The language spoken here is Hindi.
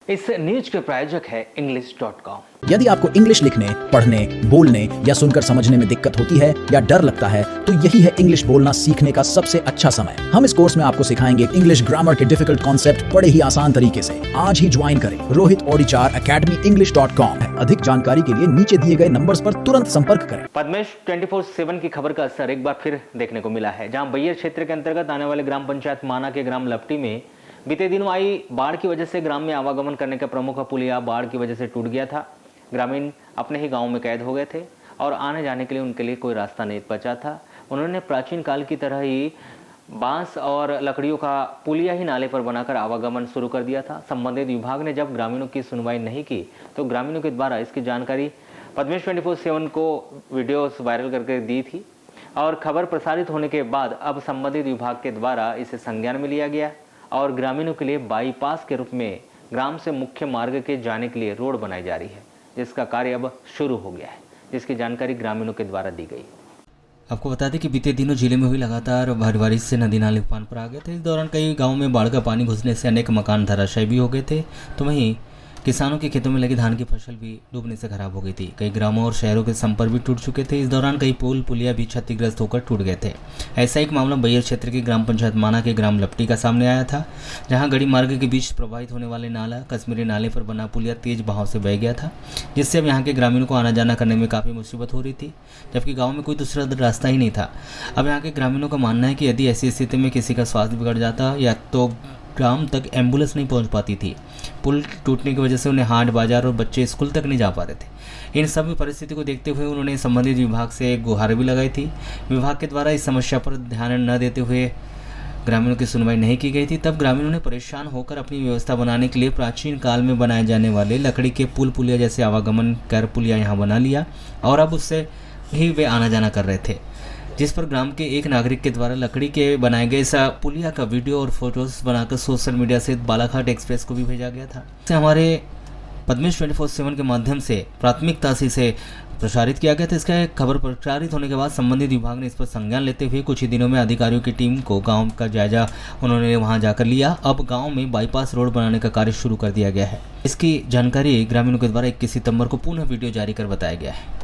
इस न्यूज के प्रायोजक है English.com। यदि आपको इंग्लिश लिखने, पढ़ने, बोलने या सुनकर समझने में दिक्कत होती है या डर लगता है तो यही है इंग्लिश बोलना सीखने का सबसे अच्छा समय। हम इस कोर्स में आपको सिखाएंगे इंग्लिश ग्रामर के डिफिकल्ट कॉन्सेप्ट बड़े ही आसान तरीके से। आज ही ज्वाइन करें रोहित ऑडिचार अकेडमी English.com। अधिक जानकारी के लिए नीचे दिए गए नंबर्स पर तुरंत संपर्क करें। पद्मेश 24/7 की खबर का असर एक बार फिर देखने को मिला है, जहां बैयर क्षेत्र के अंतर्गत आने वाले ग्राम पंचायत माना के ग्राम लपटी में बीते दिनों आई बाढ़ की वजह से ग्राम में आवागमन करने का प्रमुख पुलिया बाढ़ की वजह से टूट गया था। ग्रामीण अपने ही गांव में कैद हो गए थे और आने जाने के लिए उनके लिए कोई रास्ता नहीं बचा था। उन्होंने प्राचीन काल की तरह ही बांस और लकड़ियों का पुलिया ही नाले पर बनाकर आवागमन शुरू कर दिया था। संबंधित विभाग ने जब ग्रामीणों की सुनवाई नहीं की तो ग्रामीणों के द्वारा इसकी जानकारी पद्मेश 24/7 को वीडियोस वायरल करके दी थी और खबर प्रसारित होने के बाद अब संबंधित विभाग के द्वारा इसे संज्ञान में लिया गया और ग्रामीणों के लिए बाईपास के रूप में ग्राम से मुख्य मार्ग के जाने के लिए रोड बनाई जा रही है, जिसका कार्य अब शुरू हो गया है, जिसकी जानकारी ग्रामीणों के द्वारा दी गई। आपको बता दें कि बीते दिनों जिले में हुई लगातार भारी बारिश से नदी नाले उफान पर आ गए थे। इस दौरान कई गांवों में बाढ़ का पानी घुसने से अनेक मकान धराशायी भी हो गए थे, तो वहीं किसानों के खेतों में लगी धान की फसल भी डूबने से खराब हो गई थी। कई ग्रामों और शहरों के संपर्क भी टूट चुके थे। इस दौरान कई पुल पुलिया भी क्षतिग्रस्त होकर टूट गए थे। ऐसा एक मामला बैयर क्षेत्र की ग्राम पंचायत माना के ग्राम लपटी का सामने आया था, जहां गड़ी मार्ग के बीच प्रवाहित होने वाले नाला कश्मीरी नाले पर बना पुलिया तेज बहाव से बह गया था, जिससे अब यहाँ के ग्रामीणों को आना जाना करने में काफ़ी मुसीबत हो रही थी, जबकि गाँव में कोई दूसरा रास्ता ही नहीं था। अब यहाँ के ग्रामीणों का मानना है कि यदि ऐसी स्थिति में किसी का स्वास्थ्य बिगड़ जाता या तो ग्राम तक एम्बुलेंस नहीं पहुंच पाती थी। पुल टूटने की वजह से उन्हें हाट बाजार और बच्चे स्कूल तक नहीं जा पा रहे थे। इन सभी परिस्थिति को देखते हुए उन्होंने संबंधित विभाग से गुहार भी लगाई थी। विभाग के द्वारा इस समस्या पर ध्यान न देते हुए ग्रामीणों की सुनवाई नहीं की गई थी। तब ग्रामीणों ने परेशान होकर अपनी व्यवस्था बनाने के लिए प्राचीन काल में बनाए जाने वाले लकड़ी के पुल पुलिया जैसे आवागमन कर पुलिया यहाँ बना लिया और अब उससे ही वे आना जाना कर रहे थे, जिस पर ग्राम के एक नागरिक के द्वारा लकड़ी के बनाए गए इस पुलिया का वीडियो और फोटोज बनाकर सोशल मीडिया से बालाघाट एक्सप्रेस को भी भेजा गया था। इसे हमारे पद्मेश 24/7 के माध्यम से प्राथमिकता से इसे प्रसारित किया गया था। इसका खबर प्रचारित होने के बाद संबंधित विभाग ने इस पर संज्ञान लेते हुए कुछ ही दिनों में अधिकारियों की टीम को गाँव का जायजा उन्होंने वहाँ जाकर लिया। अब गाँव में बाईपास रोड बनाने का कार्य शुरू कर दिया गया है। इसकी जानकारी ग्रामीणों के द्वारा 21 सितंबर को पुनः वीडियो जारी कर बताया गया है।